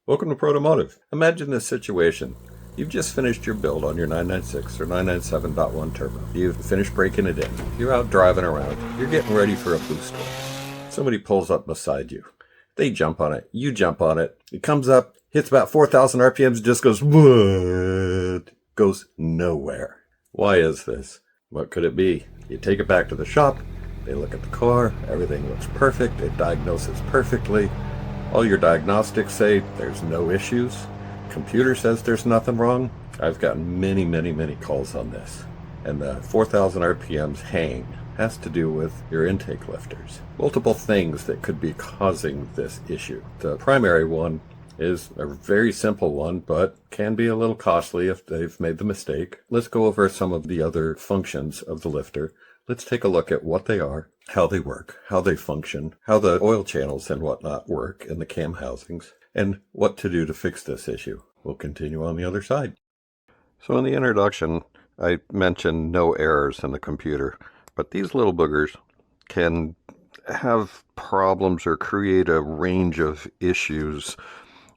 Welcome to Protomotive. Imagine this situation. You've just finished your build on your 996 or 997.1 turbo. You've finished breaking it in. You're out driving around. You're getting ready for a boost run. Somebody pulls up beside you. They jump on it. You jump on it. It comes up, hits about 4,000 RPMs, just goes, what? Goes nowhere. Why is this? What could it be? You take it back to the shop. They look at the car. Everything looks perfect. It diagnoses perfectly. All your diagnostics say there's no issues. Computer says there's nothing wrong. I've gotten many calls on this. And the 4,000 RPMs hang has to do with your intake lifters. Multiple things that could be causing this issue. The primary one is a very simple one, but can be a little costly if they've made the mistake. Let's go over some of the other functions of the lifter. Let's take a look at what they are, how they work, how they function, how the oil channels and whatnot work in the cam housings, and what to do to fix this issue. We'll continue on the other side. So in the introduction, I mentioned no errors in the computer, but these little boogers can have problems or create a range of issues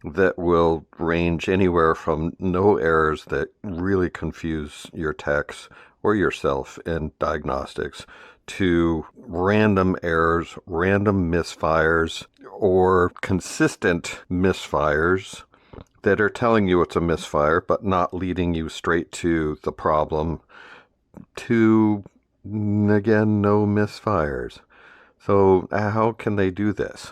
that will range anywhere from no errors that really confuse your techs or yourself in diagnostics to random errors, random misfires, or consistent misfires that are telling you it's a misfire but not leading you straight to the problem, to, again, no misfires. So how can they do this?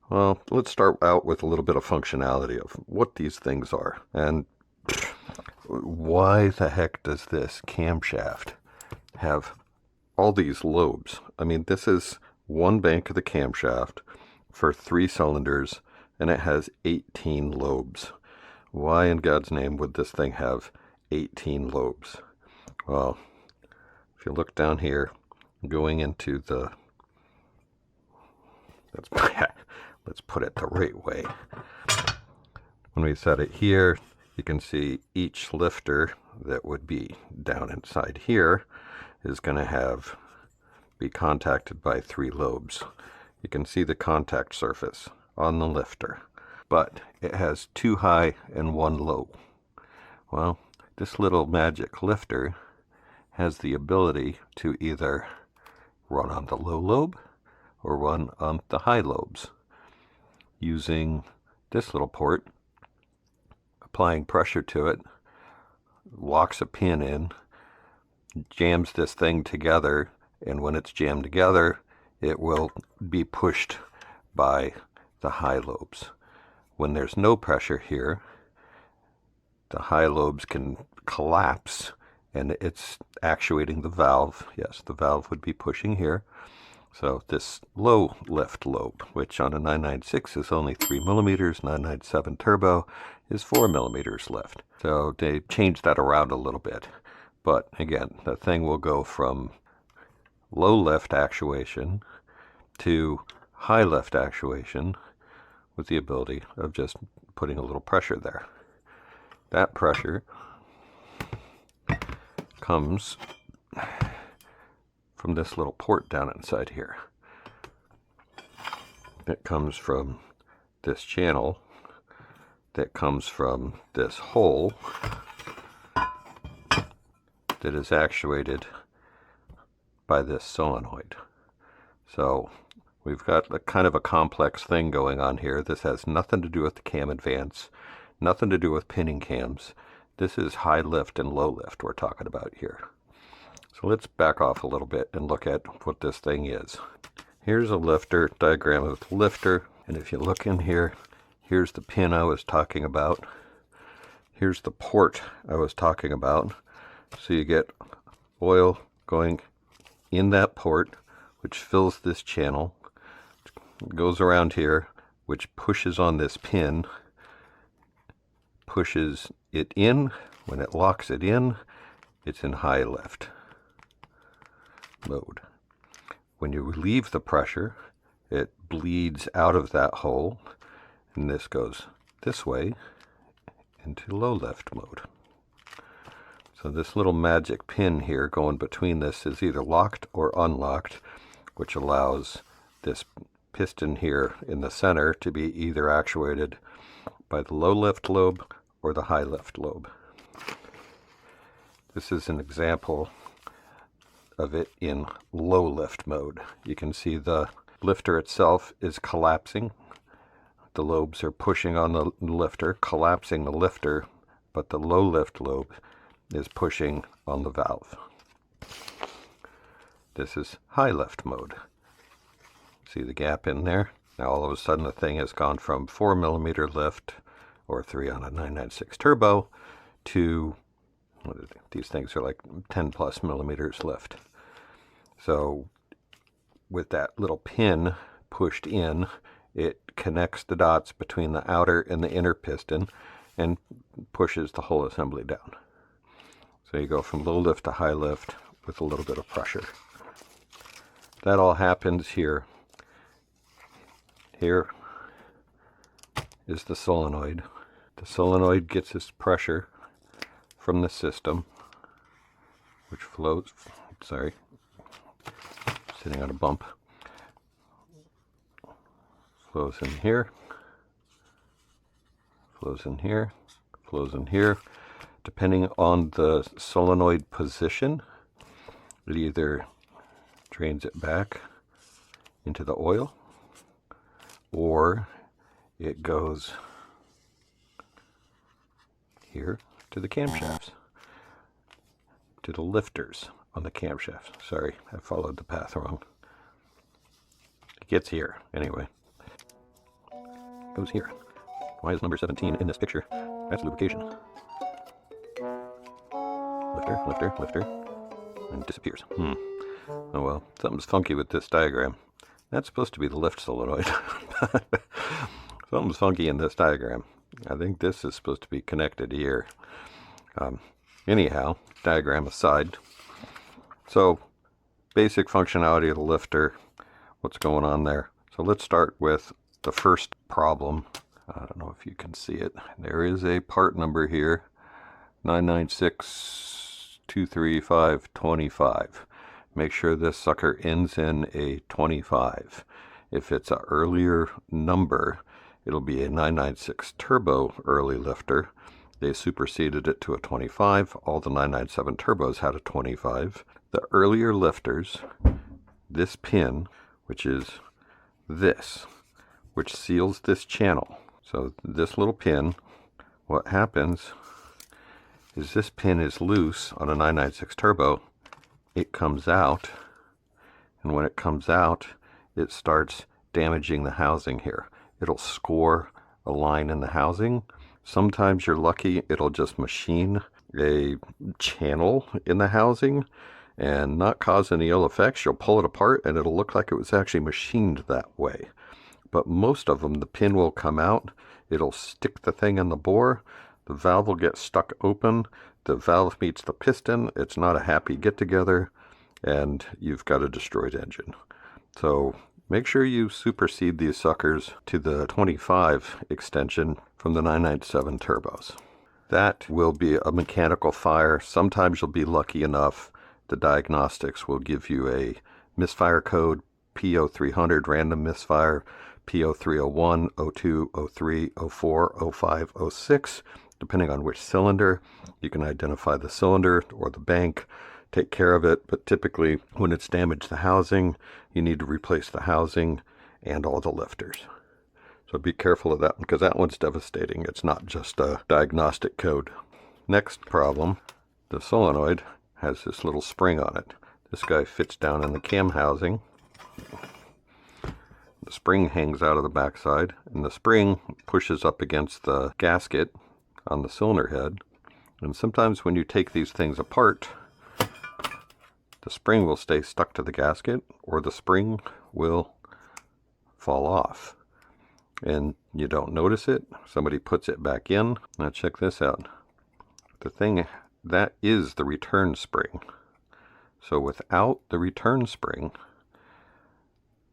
Well, let's start out with a little bit of functionality of what these things are. And why the heck does this camshaft have all these lobes? I mean, this is one bank of the camshaft for 3 cylinders, and it has 18 lobes. Why in God's name would this thing have 18 lobes? Well, if you look down here, going into the... Let's put it the right way. When we set it here, you can see each lifter that would be down inside here is going to be contacted by 3 lobes. You can see the contact surface on the lifter, but it has 2 high and 1 low. Well, this little magic lifter has the ability to either run on the low lobe or run on the high lobes using this little port, applying pressure to it, locks a pin in, jams this thing together, and when it's jammed together, it will be pushed by the high lobes. When there's no pressure here, the high lobes can collapse, and it's actuating the valve. Yes, the valve would be pushing here. So this low lift lobe, which on a 996 is only 3 millimeters, 997 turbo is 4 millimeters lift. So they changed that around a little bit. But again, the thing will go from low lift actuation to high lift actuation with the ability of just putting a little pressure there. That pressure comes from this little port down inside here. It comes from this channel that comes from this hole that is actuated by this solenoid. So we've got a kind of a complex thing going on here. This has nothing to do with the cam advance, nothing to do with pinning cams. This is high lift and low lift we're talking about here. So let's back off a little bit and look at what this thing is. Here's a lifter, diagram of the lifter, and if you look in here, here's the pin I was talking about. Here's the port I was talking about. So you get oil going in that port, which fills this channel, goes around here, which pushes on this pin, pushes it in. When it locks it in, it's in high lift mode. When you relieve the pressure, it bleeds out of that hole, and this goes this way into low lift mode. So this little magic pin here going between this is either locked or unlocked, which allows this piston here in the center to be either actuated by the low lift lobe or the high lift lobe. This is an example of it in low lift mode. You can see the lifter itself is collapsing. The lobes are pushing on the lifter, collapsing the lifter, but the low lift lobe is pushing on the valve. This is high lift mode. See the gap in there? Now all of a sudden the thing has gone from 4mm lift, or 3 on a 996 turbo, to these things are like 10 plus millimeters lift. So with that little pin pushed in, it connects the dots between the outer and the inner piston and pushes the whole assembly down. So you go from low lift to high lift with a little bit of pressure. That all happens here. Here is the solenoid. The solenoid gets its pressure from the system, which flows, sitting on a bump, flows in here, flows in here, flows in here. Depending on the solenoid position, it either drains it back into the oil, or it goes here to the camshafts, to the lifters on the camshafts. Sorry, I followed the path wrong. It gets here anyway. It goes here. Why is number 17 in this picture? That's lubrication. Lifter, lifter, lifter, and disappears. Oh well, something's funky with this diagram. That's supposed to be the lift solenoid. Something's funky in this diagram. I think this is supposed to be connected here. Anyhow, diagram aside. So, basic functionality of the lifter, what's going on there. So let's start with the first problem. I don't know if you can see it. There is a part number here, 996-235-25. Make sure this sucker ends in a 25. If it's an earlier number, it'll be a 996 turbo early lifter. They superseded it to a 25. All the 997 turbos had a 25. The earlier lifters, this pin, which is this, which seals this channel. So this little pin, what happens is this pin is loose on a 996 turbo. It comes out, and when it comes out, it starts damaging the housing here. It'll score a line in the housing. Sometimes you're lucky, it'll just machine a channel in the housing and not cause any ill effects. You'll pull it apart and it'll look like it was actually machined that way. But most of them, the pin will come out, it'll stick the thing in the bore, the valve will get stuck open, the valve meets the piston, it's not a happy get-together, and you've got a destroyed engine. So make sure you supersede these suckers to the 25 extension from the 997 turbos. That will be a mechanical fire. Sometimes you'll be lucky enough, the diagnostics will give you a misfire code, P0300 random misfire, P0301, 02, 03, 04, 05, 06. Depending on which cylinder, you can identify the cylinder or the bank, take care of it, but typically when it's damaged the housing, you need to replace the housing and all the lifters. So be careful of that one, because that one's devastating. It's not just a diagnostic code. Next problem, the solenoid has this little spring on it. This guy fits down in the cam housing. The spring hangs out of the backside, and the spring pushes up against the gasket on the cylinder head. And sometimes when you take these things apart, the spring will stay stuck to the gasket, or the spring will fall off. And you don't notice it. Somebody puts it back in. Now check this out. The thing, that is the return spring. So without the return spring,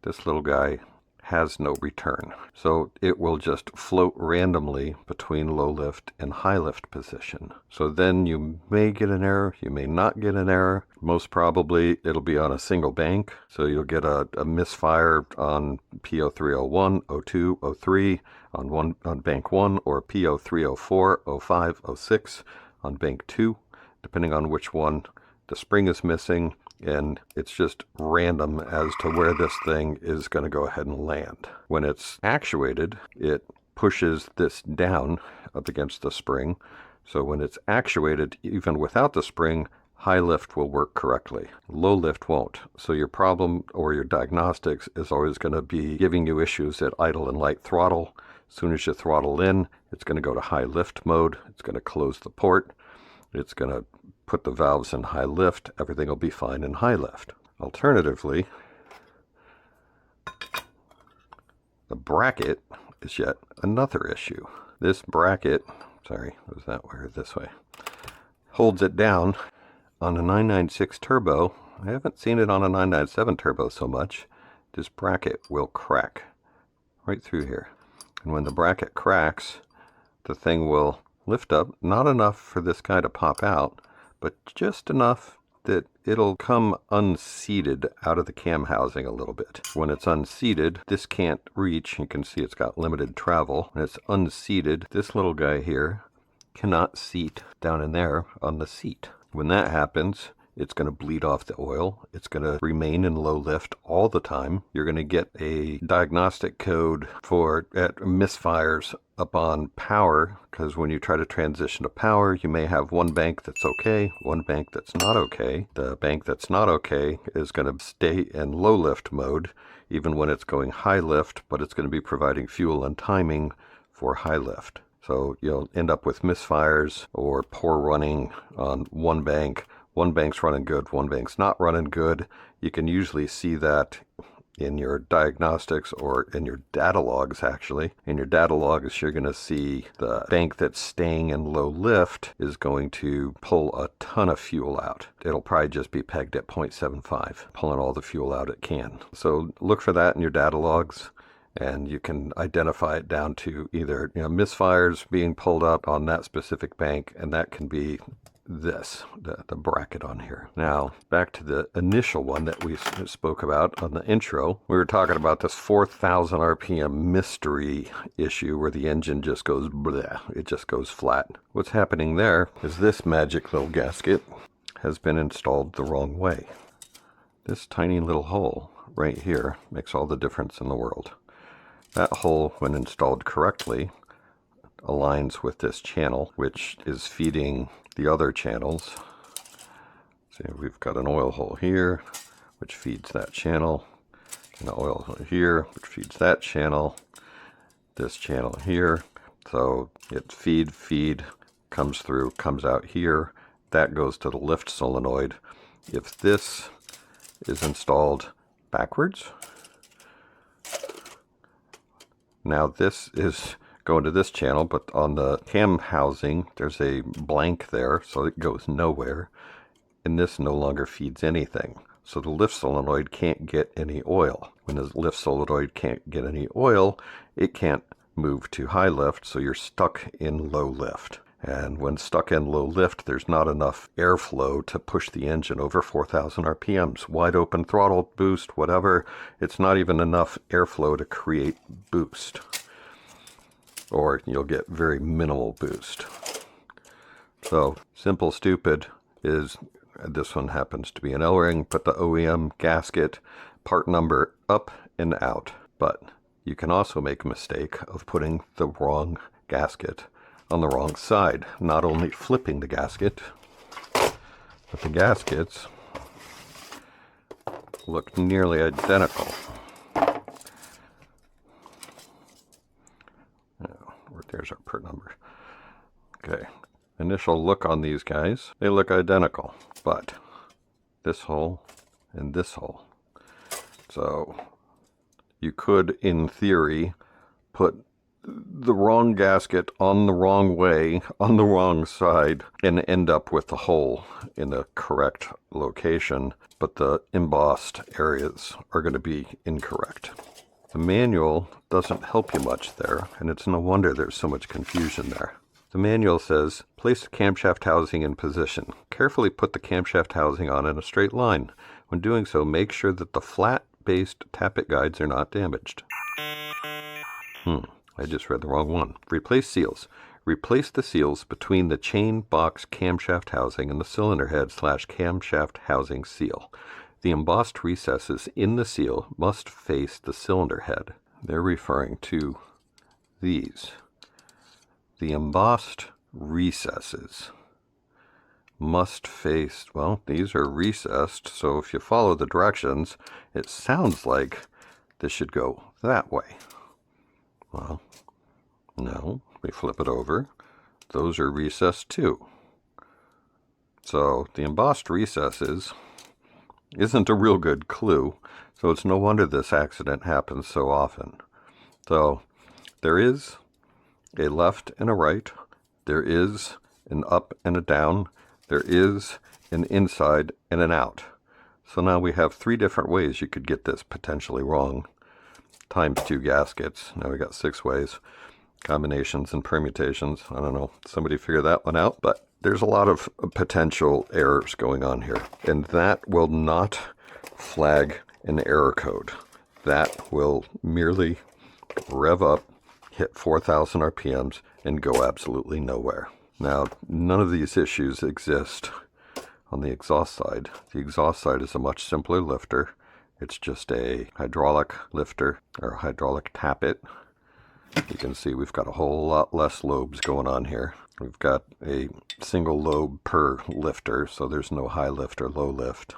this little guy has no return. So it will just float randomly between low lift and high lift position. So then you may get an error, you may not get an error. Most probably it'll be on a single bank. So you'll get a misfire on PO301, 02, 03 on bank 1, or PO304, 05, 06 on bank 2, depending on which one the spring is missing. And it's just random as to where this thing is going to go ahead and land. When it's actuated, it pushes this down up against the spring. So when it's actuated, even without the spring, high lift will work correctly. Low lift won't. So your problem or your diagnostics is always going to be giving you issues at idle and light throttle. As soon as you throttle in, it's going to go to high lift mode. It's going to close the port. It's going to put the valves in high lift. Everything will be fine in high lift. Alternatively, the bracket is yet another issue. This bracket, sorry, was that wired this way, holds it down. On a 996 turbo, I haven't seen it on a 997 turbo so much, this bracket will crack right through here. And when the bracket cracks, the thing will lift up, not enough for this guy to pop out, but just enough that it'll come unseated out of the cam housing a little bit. When it's unseated, this can't reach. You can see it's got limited travel. When it's unseated, this little guy here cannot seat down in there on the seat. When that happens, it's going to bleed off the oil. It's going to remain in low lift all the time. You're going to get a diagnostic code for misfires upon power, because when you try to transition to power, you may have one bank that's okay, one bank that's not okay. The bank that's not okay is going to stay in low lift mode even when it's going high lift, but it's going to be providing fuel and timing for high lift. So you'll end up with misfires or poor running on one bank. One bank's running good, one bank's not running good. You can usually see that in your diagnostics or in your data logs, actually. In your data logs, you're going to see the bank that's staying in low lift is going to pull a ton of fuel out. It'll probably just be pegged at 0.75, pulling all the fuel out it can. So look for that in your data logs, and you can identify it down to either misfires being pulled up on that specific bank, and that can be this, the bracket on here. Now, back to the initial one that we spoke about on the intro. We were talking about this 4,000 RPM mystery issue where the engine just goes bleh, it just goes flat. What's happening there is this magic little gasket has been installed the wrong way. This tiny little hole right here makes all the difference in the world. That hole, when installed correctly, aligns with this channel, which is feeding the other channels. See, we've got an oil hole here, which feeds that channel, and an oil hole here, which feeds that channel, this channel here. So it's feed, comes through, comes out here. That goes to the lift solenoid. If this is installed backwards, now this is going to this channel, but on the cam housing, there's a blank there, so it goes nowhere, and this no longer feeds anything. So the lift solenoid can't get any oil. When the lift solenoid can't get any oil, it can't move to high lift, so you're stuck in low lift. And when stuck in low lift, there's not enough airflow to push the engine over 4,000 RPMs. Wide open throttle, boost, whatever, it's not even enough airflow to create boost. Or you'll get very minimal boost. So simple stupid is, this one happens to be an L-ring, put the OEM gasket part number up and out. But you can also make a mistake of putting the wrong gasket on the wrong side. Not only flipping the gasket, but the gaskets look nearly identical. There's our part number. Okay, initial look on these guys, they look identical, but this hole and this hole. So you could, in theory, put the wrong gasket on the wrong way, on the wrong side, and end up with the hole in the correct location, but the embossed areas are going to be incorrect. The manual doesn't help you much there, and it's no wonder there's so much confusion there. The manual says, place the camshaft housing in position. Carefully put the camshaft housing on in a straight line. When doing so, make sure that the flat-based tappet guides are not damaged. I just read the wrong one. Replace seals. Replace the seals between the chain box camshaft housing and the cylinder head / camshaft housing seal. The embossed recesses in the seal must face the cylinder head. They're referring to these. The embossed recesses must face, well, these are recessed, so if you follow the directions, it sounds like this should go that way. Well, no, we flip it over. Those are recessed too. So the embossed recesses isn't a real good clue, so it's no wonder this accident happens so often. So there is a left and a right, there is an up and a down, there is an inside and an out. So now we have 3 different ways you could get this potentially wrong, times 2 gaskets. Now we got 6 ways, combinations and permutations. I don't know, somebody figure that one out, but there's a lot of potential errors going on here, and that will not flag an error code. That will merely rev up, hit 4,000 RPMs, and go absolutely nowhere. Now, none of these issues exist on the exhaust side. The exhaust side is a much simpler lifter. It's just a hydraulic lifter, or hydraulic tappet. You can see we've got a whole lot less lobes going on here. We've got a single lobe per lifter, so there's no high lift or low lift.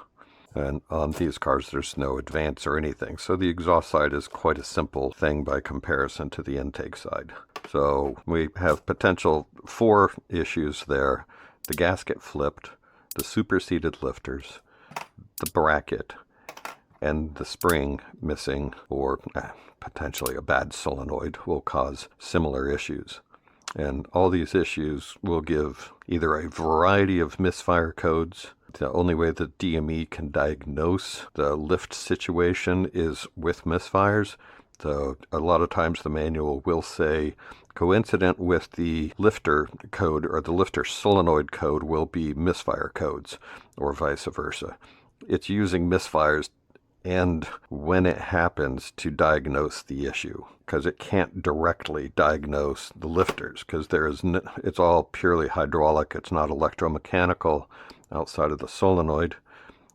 And on these cars, there's no advance or anything. So the exhaust side is quite a simple thing by comparison to the intake side. So we have potential 4 issues there. The gasket flipped, the superseded lifters, the bracket, and the spring missing, or potentially a bad solenoid will cause similar issues. And all these issues will give either a variety of misfire codes. The only way that DME can diagnose the lift situation is with misfires. So a lot of times the manual will say coincident with the lifter code, or the lifter solenoid code, will be misfire codes, or vice versa. It's using misfires and when it happens to diagnose the issue, because it can't directly diagnose the lifters, because it's all purely hydraulic. It's not electromechanical outside of the solenoid,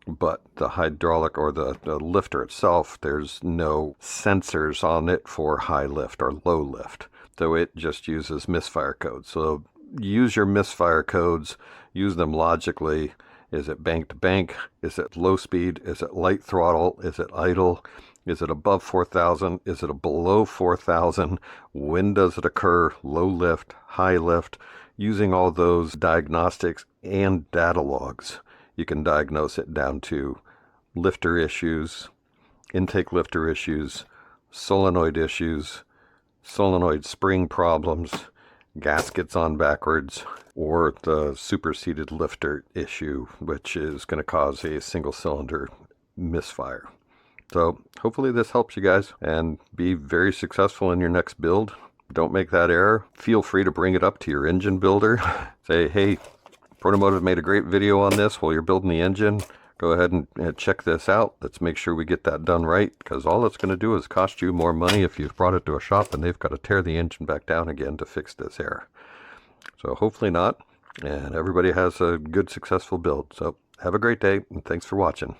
but the hydraulic, or the lifter itself, there's no sensors on it for high lift or low lift, so it just uses misfire codes. So use your misfire codes, use them logically. Is it bank to bank? Is it low speed? Is it light throttle? Is it idle? Is it above 4,000? Is it below 4,000? When does it occur? Low lift, high lift. Using all those diagnostics and data logs, you can diagnose it down to lifter issues, intake lifter issues, solenoid spring problems, gaskets on backwards, or the superseded lifter issue, which is going to cause a single cylinder misfire. So hopefully this helps you guys, and be very successful in your next build. Don't make that error. Feel free to bring it up to your engine builder. Say, hey, Protomotive made a great video on this while you're building the engine. Go ahead and check this out. Let's make sure we get that done right, because all it's going to do is cost you more money if you've brought it to a shop and they've got to tear the engine back down again to fix this error. So hopefully not, and everybody has a good, successful build. So have a great day, and thanks for watching.